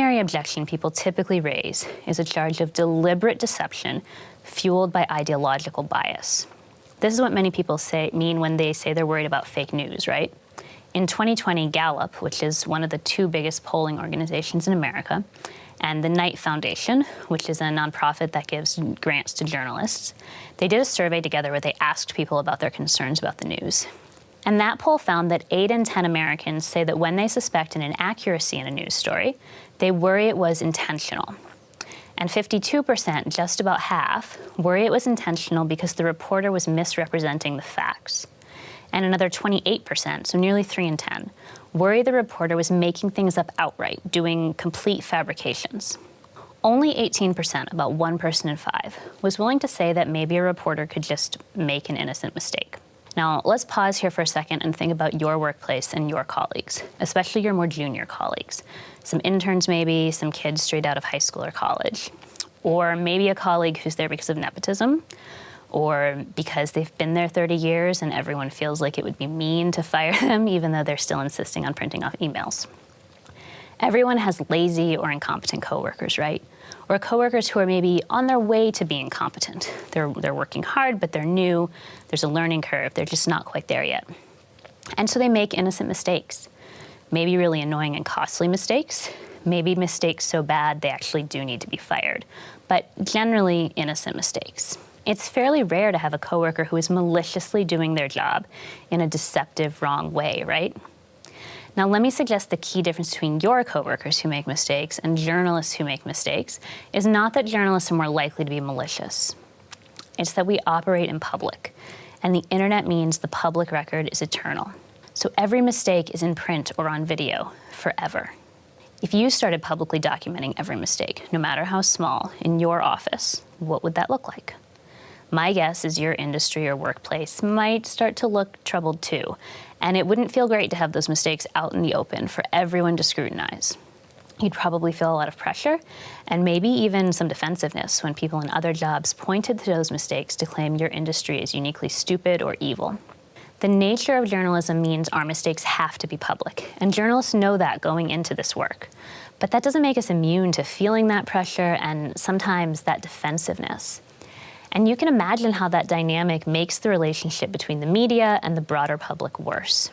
primary objection people typically raise is a charge of deliberate deception fueled by ideological bias. This is what many people mean when they say they're worried about fake news, right? In 2020, Gallup, which is one of the two biggest polling organizations in America, and the Knight Foundation, which is a nonprofit that gives grants to journalists, they did a survey together where they asked people about their concerns about the news. And that poll found that 8 in 10 Americans say that when they suspect an inaccuracy in a news story, they worry it was intentional. And 52%, just about half, worry it was intentional because the reporter was misrepresenting the facts. And another 28%, so nearly 3 in 10, worry the reporter was making things up outright, doing complete fabrications. Only 18%, about 1 person in 5, was willing to say that maybe a reporter could just make an innocent mistake. Now, let's pause here for a second and think about your workplace and your colleagues, especially your more junior colleagues. Some interns maybe, some kids straight out of high school or college, or maybe a colleague who's there because of nepotism, or because they've been there 30 years and everyone feels like it would be mean to fire them even though they're still insisting on printing off emails. Everyone has lazy or incompetent coworkers, right? Or coworkers who are maybe on their way to being competent. They're working hard, but they're new. There's a learning curve. They're just not quite there yet. And so they make innocent mistakes. Maybe really annoying and costly mistakes. Maybe mistakes so bad they actually do need to be fired. But generally innocent mistakes. It's fairly rare to have a coworker who is maliciously doing their job in a deceptive, wrong way, right? Now, let me suggest the key difference between your coworkers who make mistakes and journalists who make mistakes is not that journalists are more likely to be malicious. It's that we operate in public, and the internet means the public record is eternal. So every mistake is in print or on video forever. If you started publicly documenting every mistake, no matter how small, in your office, what would that look like? My guess is your industry or workplace might start to look troubled too, and it wouldn't feel great to have those mistakes out in the open for everyone to scrutinize. You'd probably feel a lot of pressure and maybe even some defensiveness when people in other jobs pointed to those mistakes to claim your industry is uniquely stupid or evil. The nature of journalism means our mistakes have to be public, and journalists know that going into this work. But that doesn't make us immune to feeling that pressure and sometimes that defensiveness. And you can imagine how that dynamic makes the relationship between the media and the broader public worse.